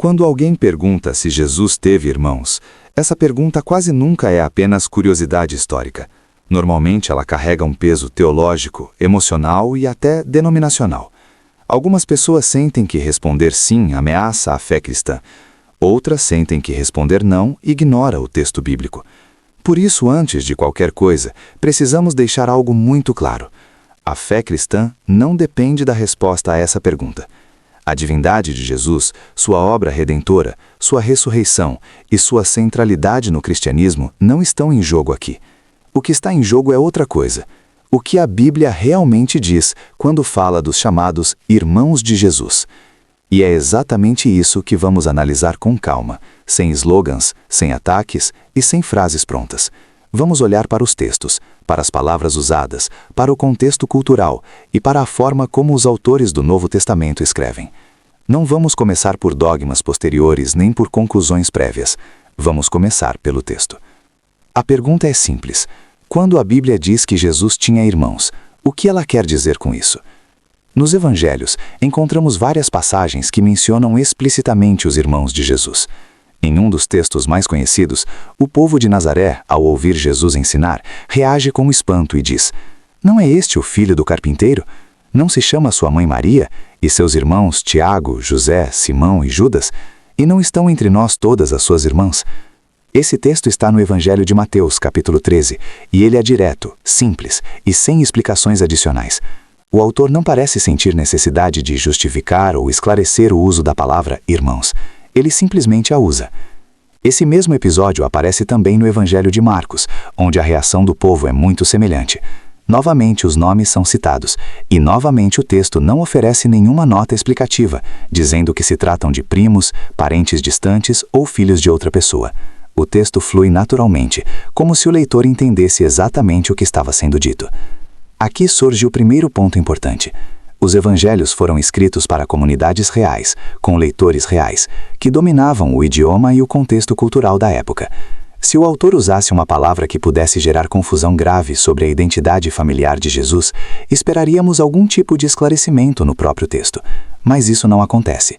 Quando alguém pergunta se Jesus teve irmãos, essa pergunta quase nunca é apenas curiosidade histórica. Normalmente ela carrega um peso teológico, emocional e até denominacional. Algumas pessoas sentem que responder sim ameaça a fé cristã. Outras sentem que responder não ignora o texto bíblico. Por isso, antes de qualquer coisa, precisamos deixar algo muito claro. A fé cristã não depende da resposta a essa pergunta. A divindade de Jesus, sua obra redentora, sua ressurreição e sua centralidade no cristianismo não estão em jogo aqui. O que está em jogo é outra coisa. O que a Bíblia realmente diz quando fala dos chamados irmãos de Jesus. E é exatamente isso que vamos analisar com calma, sem slogans, sem ataques e sem frases prontas. Vamos olhar para os textos, para as palavras usadas, para o contexto cultural e para a forma como os autores do Novo Testamento escrevem. Não vamos começar por dogmas posteriores nem por conclusões prévias. Vamos começar pelo texto. A pergunta é simples. Quando a Bíblia diz que Jesus tinha irmãos, o que ela quer dizer com isso? Nos Evangelhos, encontramos várias passagens que mencionam explicitamente os irmãos de Jesus. Em um dos textos mais conhecidos, o povo de Nazaré, ao ouvir Jesus ensinar, reage com espanto e diz: "Não é este o filho do carpinteiro? Não se chama sua mãe Maria, e seus irmãos Tiago, José, Simão e Judas? E não estão entre nós todas as suas irmãs?" Esse texto está no Evangelho de Mateus, capítulo 13, e ele é direto, simples e sem explicações adicionais. O autor não parece sentir necessidade de justificar ou esclarecer o uso da palavra irmãos. Ele simplesmente a usa. Esse mesmo episódio aparece também no Evangelho de Marcos, onde a reação do povo é muito semelhante. Novamente os nomes são citados, e novamente o texto não oferece nenhuma nota explicativa, dizendo que se tratam de primos, parentes distantes ou filhos de outra pessoa. O texto flui naturalmente, como se o leitor entendesse exatamente o que estava sendo dito. Aqui surge o primeiro ponto importante. Os evangelhos foram escritos para comunidades reais, com leitores reais, que dominavam o idioma e o contexto cultural da época. Se o autor usasse uma palavra que pudesse gerar confusão grave sobre a identidade familiar de Jesus, esperaríamos algum tipo de esclarecimento no próprio texto. Mas isso não acontece.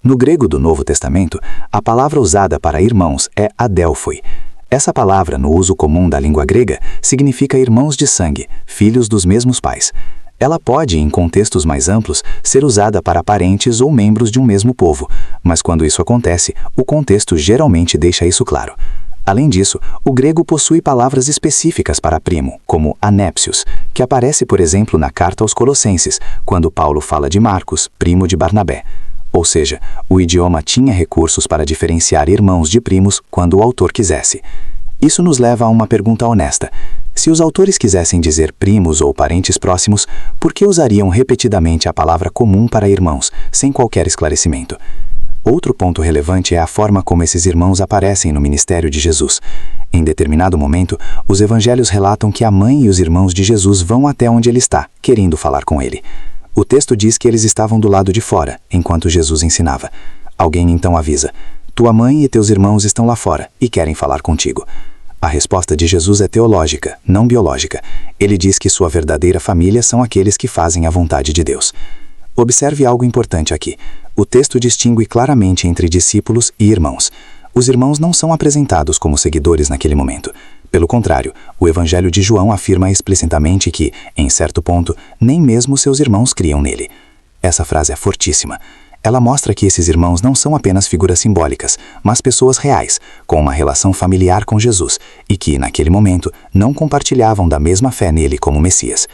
No grego do Novo Testamento, a palavra usada para irmãos é adelphoi. Essa palavra, no uso comum da língua grega, significa irmãos de sangue, filhos dos mesmos pais. Ela pode, em contextos mais amplos, ser usada para parentes ou membros de um mesmo povo, mas quando isso acontece, o contexto geralmente deixa isso claro. Além disso, o grego possui palavras específicas para primo, como anépsios, que aparece, por exemplo, na carta aos Colossenses, quando Paulo fala de Marcos, primo de Barnabé. Ou seja, o idioma tinha recursos para diferenciar irmãos de primos quando o autor quisesse. Isso nos leva a uma pergunta honesta. Se os autores quisessem dizer primos ou parentes próximos, por que usariam repetidamente a palavra comum para irmãos, sem qualquer esclarecimento? Outro ponto relevante é a forma como esses irmãos aparecem no ministério de Jesus. Em determinado momento, os evangelhos relatam que a mãe e os irmãos de Jesus vão até onde ele está, querendo falar com ele. O texto diz que eles estavam do lado de fora, enquanto Jesus ensinava. Alguém então avisa: "Tua mãe e teus irmãos estão lá fora e querem falar contigo." A resposta de Jesus é teológica, não biológica. Ele diz que sua verdadeira família são aqueles que fazem a vontade de Deus. Observe algo importante aqui. O texto distingue claramente entre discípulos e irmãos. Os irmãos não são apresentados como seguidores naquele momento. Pelo contrário, o Evangelho de João afirma explicitamente que, em certo ponto, nem mesmo seus irmãos criam nele. Essa frase é fortíssima. Ela mostra que esses irmãos não são apenas figuras simbólicas, mas pessoas reais, com uma relação familiar com Jesus, e que, naquele momento, não compartilhavam da mesma fé nele como Messias.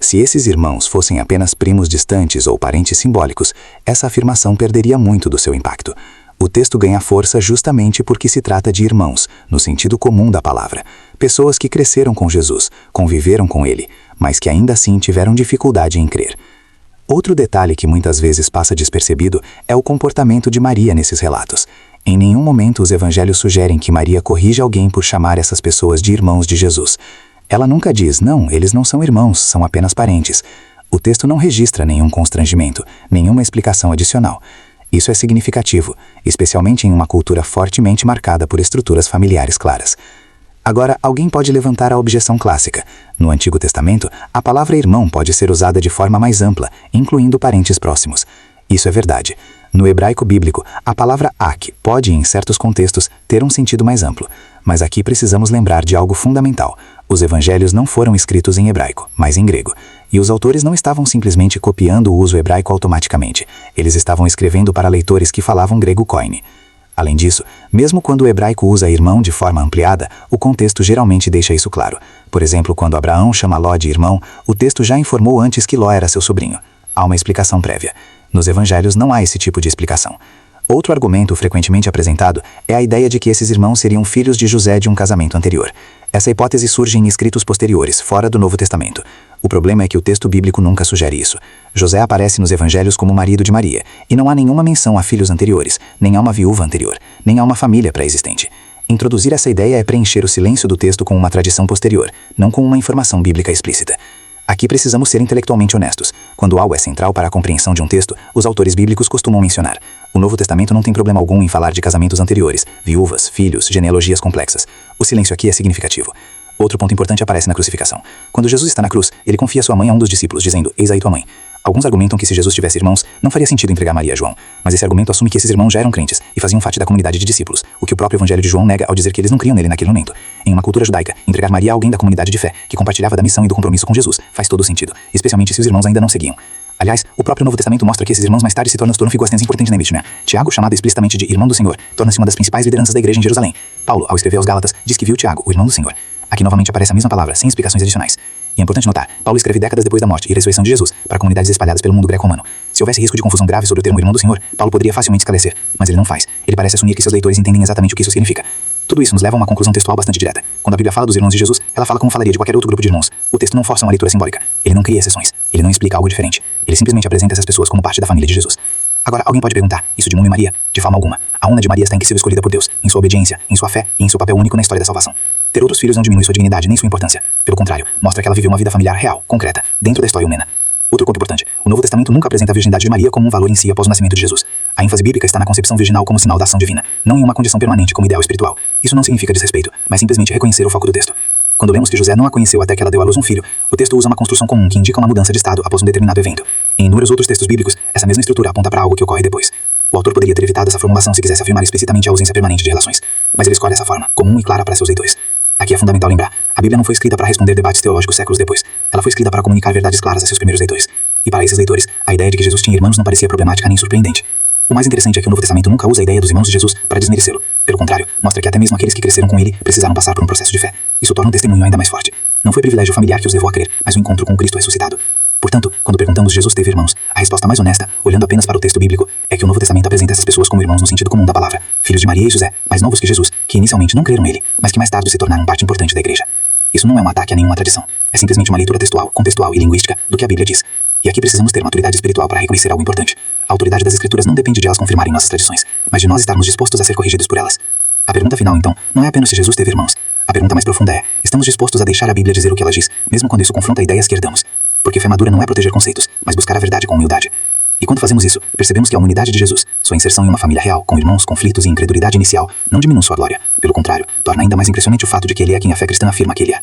Se esses irmãos fossem apenas primos distantes ou parentes simbólicos, essa afirmação perderia muito do seu impacto. O texto ganha força justamente porque se trata de irmãos, no sentido comum da palavra. Pessoas que cresceram com Jesus, conviveram com ele, mas que ainda assim tiveram dificuldade em crer. Outro detalhe que muitas vezes passa despercebido é o comportamento de Maria nesses relatos. Em nenhum momento os evangelhos sugerem que Maria corrige alguém por chamar essas pessoas de irmãos de Jesus. Ela nunca diz: "Não, eles não são irmãos, são apenas parentes." O texto não registra nenhum constrangimento, nenhuma explicação adicional. Isso é significativo, especialmente em uma cultura fortemente marcada por estruturas familiares claras. Agora, alguém pode levantar a objeção clássica. No Antigo Testamento, a palavra irmão pode ser usada de forma mais ampla, incluindo parentes próximos. Isso é verdade. No hebraico bíblico, a palavra ak pode, em certos contextos, ter um sentido mais amplo, mas aqui precisamos lembrar de algo fundamental. Os evangelhos não foram escritos em hebraico, mas em grego, e os autores não estavam simplesmente copiando o uso hebraico automaticamente, eles estavam escrevendo para leitores que falavam grego koine. Além disso, mesmo quando o hebraico usa irmão de forma ampliada, o contexto geralmente deixa isso claro. Por exemplo, quando Abraão chama Ló de irmão, o texto já informou antes que Ló era seu sobrinho. Há uma explicação prévia. Nos evangelhos não há esse tipo de explicação. Outro argumento frequentemente apresentado é a ideia de que esses irmãos seriam filhos de José de um casamento anterior. Essa hipótese surge em escritos posteriores, fora do Novo Testamento. O problema é que o texto bíblico nunca sugere isso. José aparece nos evangelhos como marido de Maria, e não há nenhuma menção a filhos anteriores, nem a uma viúva anterior, nem a uma família pré-existente. Introduzir essa ideia é preencher o silêncio do texto com uma tradição posterior, não com uma informação bíblica explícita. Aqui precisamos ser intelectualmente honestos. Quando algo é central para a compreensão de um texto, os autores bíblicos costumam mencionar. O Novo Testamento não tem problema algum em falar de casamentos anteriores, viúvas, filhos, genealogias complexas. O silêncio aqui é significativo. Outro ponto importante aparece na crucificação. Quando Jesus está na cruz, ele confia sua mãe a um dos discípulos, dizendo, eis aí tua mãe. Alguns argumentam que se Jesus tivesse irmãos, não faria sentido entregar Maria a João. Mas esse argumento assume que esses irmãos já eram crentes e faziam parte da comunidade de discípulos, o que o próprio evangelho de João nega ao dizer que eles não criam nele naquele momento. Em uma cultura judaica, entregar Maria a alguém da comunidade de fé, que compartilhava da missão e do compromisso com Jesus, faz todo sentido, especialmente se os irmãos ainda não seguiam. Aliás, o próprio Novo Testamento mostra que esses irmãos mais tarde se tornam figuras importantes na Bíblia. Tiago, chamado explicitamente de irmão do Senhor, torna-se uma das principais lideranças da igreja em Jerusalém. Paulo, ao escrever aos Gálatas, diz que viu Tiago, o irmão do Senhor. Aqui novamente aparece a mesma palavra, sem explicações adicionais. E é importante notar, Paulo escreve décadas depois da morte e ressurreição de Jesus, para comunidades espalhadas pelo mundo greco-romano. Se houvesse risco de confusão grave sobre o termo irmão do Senhor, Paulo poderia facilmente esclarecer, mas ele não faz. Ele parece assumir que seus leitores entendem exatamente o que isso significa. Tudo isso nos leva a uma conclusão textual bastante direta. Quando a Bíblia fala dos irmãos de Jesus, ela fala como falaria de qualquer outro grupo de irmãos. O texto não força uma leitura simbólica. Ele não cria exceções. Ele não explica algo diferente. Ele simplesmente apresenta essas pessoas como parte da família de Jesus. Agora, alguém pode perguntar, isso diminui Maria? De forma alguma. A una de Maria está em que seja escolhida por Deus, em sua obediência, em sua fé e em seu papel único na história da salvação. Ter outros filhos não diminui sua dignidade nem sua importância. Pelo contrário, mostra que ela viveu uma vida familiar real, concreta, dentro da história humana. Outro ponto importante, o Novo Testamento nunca apresenta a virgindade de Maria como um valor em si após o nascimento de Jesus. A ênfase bíblica está na concepção virginal como sinal da ação divina, não em uma condição permanente como ideal espiritual. Isso não significa desrespeito, mas simplesmente reconhecer o foco do texto. Quando lemos que José não a conheceu até que ela deu à luz um filho, o texto usa uma construção comum que indica uma mudança de estado após um determinado evento. Em inúmeros outros textos bíblicos, essa mesma estrutura aponta para algo que ocorre depois. O autor poderia ter evitado essa formulação se quisesse afirmar explicitamente a ausência permanente de relações, mas ele escolhe essa forma, comum e clara para seus leitores. Aqui é fundamental lembrar, a Bíblia não foi escrita para responder debates teológicos séculos depois. Ela foi escrita para comunicar verdades claras a seus primeiros leitores. E para esses leitores, a ideia de que Jesus tinha irmãos não parecia problemática nem surpreendente. O mais interessante é que o Novo Testamento nunca usa a ideia dos irmãos de Jesus para desmerecê-lo. Pelo contrário, mostra que até mesmo aqueles que cresceram com ele precisaram passar por um processo de fé. Isso torna o testemunho ainda mais forte. Não foi privilégio familiar que os levou a crer, mas o encontro com Cristo ressuscitado. Portanto, quando perguntamos Jesus teve irmãos, a resposta mais honesta, olhando apenas para o texto bíblico, é que o Novo Testamento apresenta essas pessoas como irmãos no sentido comum da palavra, filhos de Maria e José, mais novos que Jesus, que inicialmente não creram nele, mas que mais tarde se tornaram parte importante da igreja. Isso não é um ataque a nenhuma tradição, é simplesmente uma leitura textual, contextual e linguística do que a Bíblia diz. E aqui precisamos ter maturidade espiritual para reconhecer algo importante. A autoridade das Escrituras não depende de elas confirmarem nossas tradições, mas de nós estarmos dispostos a ser corrigidos por elas. A pergunta final, então, não é apenas se Jesus teve irmãos. A pergunta mais profunda é, estamos dispostos a deixar a Bíblia dizer o que ela diz, mesmo quando isso confronta ideias que herdamos? Porque fé madura não é proteger conceitos, mas buscar a verdade com humildade. E quando fazemos isso, percebemos que a humanidade de Jesus, sua inserção em uma família real, com irmãos, conflitos e incredulidade inicial, não diminui sua glória. Pelo contrário, torna ainda mais impressionante o fato de que ele é quem a fé cristã afirma que ele é.